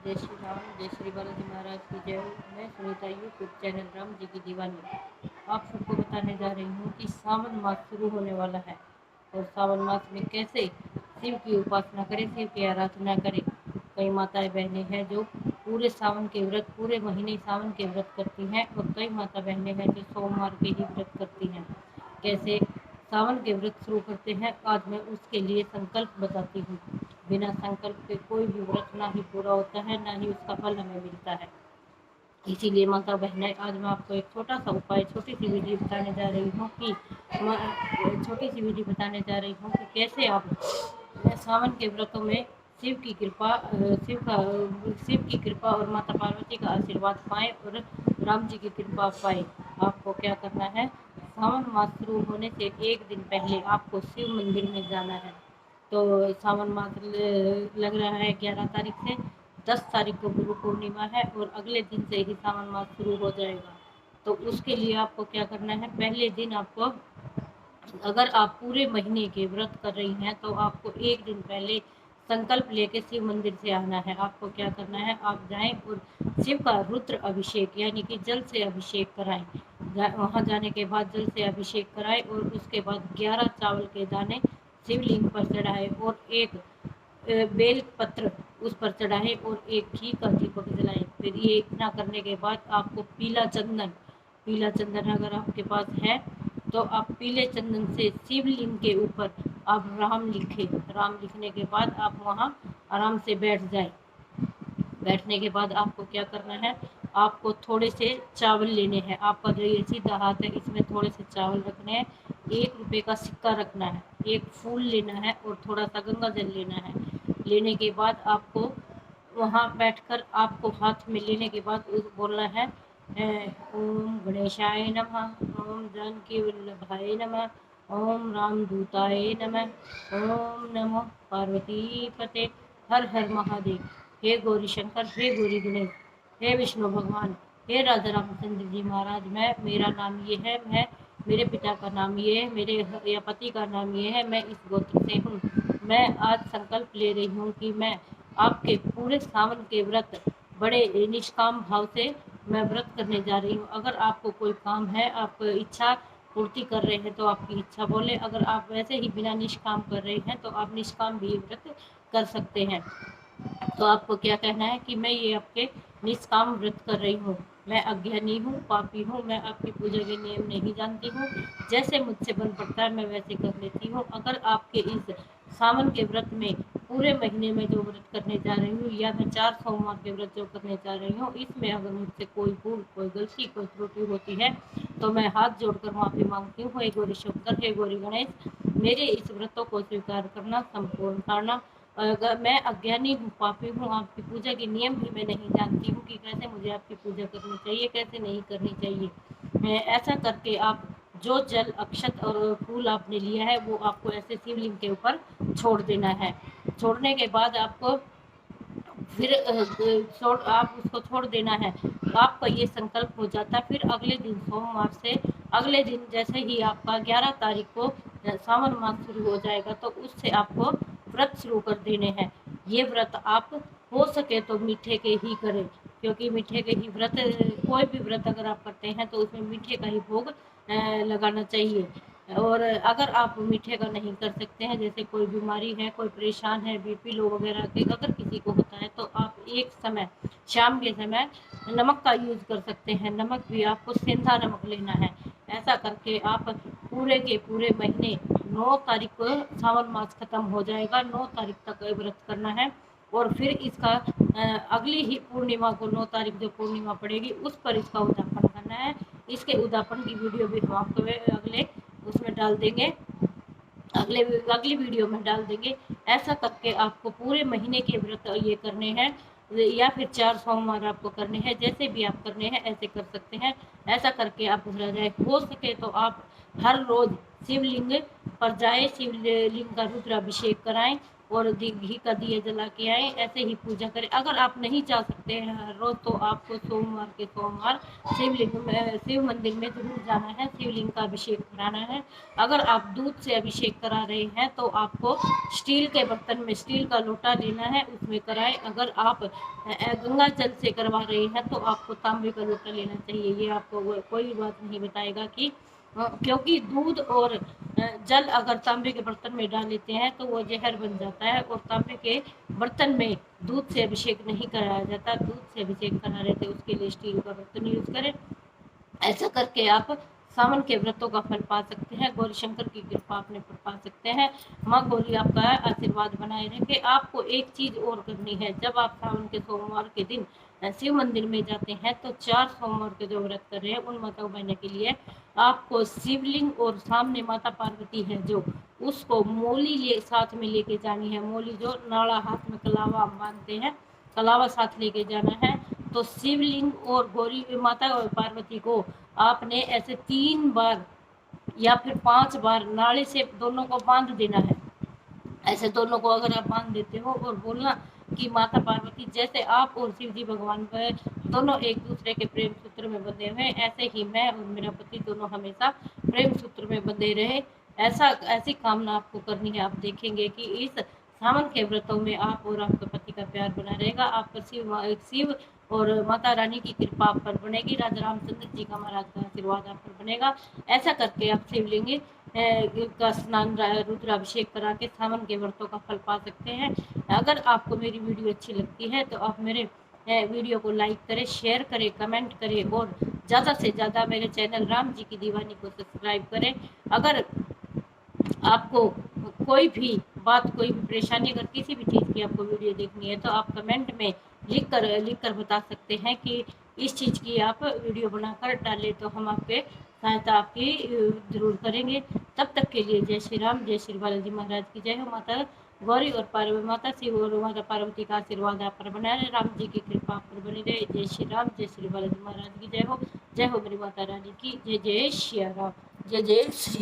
जय श्री राम, जय श्री बालाजी महाराज की जय। मैं सुनीता यूट्यूब चैनल राम जी की दीवानी आप सबको बताने जा रही हूँ कि सावन मास शुरू होने वाला है और सावन मास में कैसे शिव की उपासना करें, शिव की आराधना करें। कई माताएं बहनें हैं जो पूरे सावन के व्रत, पूरे महीने सावन के व्रत करती हैं और कई माता बहनें हैं जो सोमवार के ही व्रत करती हैं। कैसे सावन के व्रत शुरू करते हैं, आज मैं उसके लिए संकल्प बताती हूँ। बिना संकल्प के कोई भी व्रत ना ही पूरा होता है, ना ही उसका फल हमें मिलता है। इसीलिए माता बहनें, आज मैं आपको एक छोटा सा उपाय, छोटी सी विधि बताने जा रही हूँ कि कैसे आप सावन के व्रतों में शिव की कृपा शिव की कृपा और माता पार्वती का आशीर्वाद पाएं और राम जी की कृपा पाएं। आपको क्या करना है, सावन मास शुरू होने से एक दिन पहले आपको शिव मंदिर में जाना है। तो सावन मास लग रहा है 11 तारीख से। 10 तारीख को गुरु पूर्णिमा है और अगले दिन से ही सावन मास शुरू हो जाएगा। तो उसके लिए आपको क्या करना है, पहले दिन आपको, अगर आप पूरे महीने के व्रत कर रही हैं तो आपको एक दिन पहले संकल्प लेके शिव मंदिर से आना है। आपको क्या करना है, आप जाएं और शिव का रुद्र अभिषेक यानी कि जल से अभिषेक कराएं। वहां जाने के बाद जल से अभिषेक कराएं और उसके बाद 11 चावल के दाने शिवलिंग पर चढ़ाए और एक बेल पत्र उस पर चढ़ाए और एक घी का दीपक जलाए। फिर ये इतना करने के बाद आपको पीला चंदन अगर आपके पास है तो आप पीले चंदन से शिवलिंग के ऊपर आप राम लिखे। राम लिखने के बाद आप वहां आराम से बैठ जाए। बैठने के बाद आपको क्या करना है, आपको थोड़े से चावल लेने हैं। आपका जो ये सीधा हाथ है इसमें थोड़े से चावल रखने हैं। 1 रुपए का सिक्का रखना है, एक फूल लेना है और थोड़ा सा गंगा जल लेना है। लेने के बाद आपको वहाँ बैठकर आपको हाथ में लेने के बाद बोलना है ओम गणेशाय नमः, ओम जानकी वल्लभाय नमः, ओम रामदूताय नमः, ओम नमो पार्वती पते, हर हर महादेव। हे गौरी शंकर, हे गौरी गणेश, हे विष्णु भगवान, हे राधा रामचंद्र जी महाराज, मेरा नाम ये है, मैं मेरे पिता का नाम ये है, मेरे या पति का नाम ये है, मैं इस गोत्र से हूँ। मैं आज संकल्प ले रही हूँ कि मैं आपके पूरे सावन के व्रत बड़े निष्काम भाव से मैं व्रत करने जा रही हूँ। अगर आपको कोई काम है, आप इच्छा पूर्ति कर रहे हैं तो आपकी इच्छा बोले। अगर आप वैसे ही बिना निष्काम कर रहे हैं तो आप निष्काम भी व्रत कर सकते हैं। तो आपको क्या कहना है कि मैं ये आपके निष्काम व्रत कर रही हूँ, मैं अज्ञानी हूँ, पापी हूँ, मैं आपकी पूजा के नियम नहीं जानती हूँ, जैसे मुझसे बन पड़ता है मैं वैसे कर लेती हूँ। अगर आपके इस सावन के व्रत में पूरे महीने में जो व्रत करने जा रही हूँ या मैं 4 सोमवार के व्रत जो करने जा रही हूँ, इसमें अगर मुझसे कोई भूल, कोई गलती, कोई त्रुटि होती है तो मैं हाथ जोड़कर माफी मांगती हूँ। हे गौरी शंकर, हे गौरी गणेश, मेरे इस व्रतों को स्वीकार करना, संपूर्ण करना। अगर मैं अज्ञानी हूँ, पापी हूँ, आपकी पूजा के नियम भी मैं नहीं जानती हूँ कि कैसे मुझे आपकी पूजा करनी चाहिए, कैसे नहीं करनी चाहिए। ऐसा करके आप जो जल, अक्षत और फूल आपने लिया है वो आपको ऐसे शिवलिंग के ऊपर छोड़ देना है। छोड़ने के बाद आपको फिर आप उसको छोड़ देना है। तो आपका ये संकल्प हो जाता है। फिर अगले दिन सोमवार से अगले दिन जैसे ही आपका 11 तारीख को सावन मास शुरू हो जाएगा तो उससे आपको व्रत शुरू कर देने हैं। ये व्रत आप हो सके तो मीठे के ही करें, क्योंकि मीठे के ही व्रत, कोई भी व्रत अगर आप करते हैं तो उसमें मीठे का ही भोग लगाना चाहिए। और अगर आप मीठे का नहीं कर सकते हैं, जैसे कोई बीमारी है, कोई परेशान है, बीपी लो वगैरह के अगर किसी को होता है तो आप एक समय शाम के समय नमक का यूज कर सकते हैं। नमक भी आपको सेंधा नमक लेना है। ऐसा करके आप पूरे के पूरे महीने 9 तारीख को सावन मास खत्म हो जाएगा, 9 तारीख तक व्रत करना है। और फिर इसका अगली ही पूर्णिमा को 9 तारीख जो पूर्णिमा पड़ेगी उस पर इसका उद्यापन करना है। इसके उद्यापन की वीडियो भी हम आपको अगले उसमें डाल देंगे, अगली वीडियो में डाल देंगे। ऐसा करके आपको पूरे महीने के व्रत ये करने हैं या फिर 4 सोमवार आपको करने हैं, जैसे भी आप करने हैं ऐसे कर सकते हैं। ऐसा करके आप गुजरा जाए। हो सके तो आप हर रोज शिवलिंग पर जाए, शिवलिंग का रुद्राभिषेक कराएं और घी का दिया जला के आए, ऐसे ही पूजा करें। अगर आप नहीं जा सकते हैं हर रोज, तो आपको सोमवार के सोमवार शिवलिंग में, शिव मंदिर में जरूर जाना है, शिवलिंग का अभिषेक कराना है। अगर आप दूध से अभिषेक करा रहे हैं तो आपको स्टील के बर्तन में, स्टील का लोटा लेना है, उसमें कराएं। अगर आप गंगा जल से करवा रहे हैं तो आपको तांबे का लोटा लेना चाहिए। ये आपको कोई बात नहीं बताएगा कि क्योंकि दूध और जल अगर तांबे के बर्तन में डाल लेते हैं तो वो जहर बन जाता है, और तांबे के बर्तन में दूध से अभिषेक नहीं कराया जाता। दूध से अभिषेक करा रहे थे उसके लिए स्टील का बर्तन यूज करें। ऐसा करके आप सावन के व्रतों का फल पा सकते हैं, गौरी शंकर की कृपा अपने पर पा सकते हैं। माँ गौरी आपका आशीर्वाद बनाए रखे। आपको एक चीज और करनी है, जब आप सावन के सोमवार के दिन शिव मंदिर में जाते हैं तो 4 सोमवार के जो व्रत कर रहे हैं उन माताओं बहनों के लिए आपको शिवलिंग और सामने माता पार्वती है जो, उसको मोली साथ में लेके जानी है। मोली जो नाड़ा, हाथ में कलावा बांधते हैं, कलावा साथ लेके जाना है। तो शिवलिंग और गौरी माता और पार्वती को आपने ऐसे 3 बार या फिर 5 बार नाले से दोनों को बांध देना है। ऐसे दोनों को अगर आप बांध देते हो और बोलना कि माता पार्वती, जैसे आप और शिव जी भगवान पर दोनों एक दूसरे के प्रेम सूत्र में बंधे हुए, ऐसे ही मैं और मेरा पति दोनों हमेशा प्रेम सूत्र में बंधे रहे। ऐसी कामना आपको करनी है। आप देखेंगे कि इस सावन के व्रतों में आप और आपके पति का प्यार बना रहेगा। आप पर शिव और माता रानी की कृपा आप पर बनेगी। राजा रामचंद्र जी का, महाराज का आशीर्वाद आप पर बनेगा। ऐसा करके आप शिवलिंग का स्नान, रुद्राभिषेक करा के सावन के व्रतों का फल पा सकते हैं। अगर आपको मेरी वीडियो अच्छी लगती है तो आप मेरे वीडियो को लाइक करें, शेयर करें, कमेंट करें, और ज़्यादा से ज़्यादा मेरे चैनल राम जी की दीवानी को सब्सक्राइब करें। अगर आपको कोई भी बात, कोई भी परेशानी, अगर किसी भी चीज़ की आपको वीडियो देखनी है तो आप कमेंट में लिख कर बता सकते हैं कि इस चीज़ की आप वीडियो बनाकर डालें, तो हम आपके सहायता आपकी जरूर करेंगे। तब तक के लिए जय श्री राम, जय श्री बालाजी महाराज की जय हो। माता गौरी और पार्वती, माता शिव और माता पार्वती का आशीर्वाद आप पर बना रहे, राम जी की कृपा आप पर बनी रहे। जय श्री राम, जय श्री बालाजी महाराज की जय हो। जय हो मेरी माता रानी की जय। जय श्री राम, जय जय श्री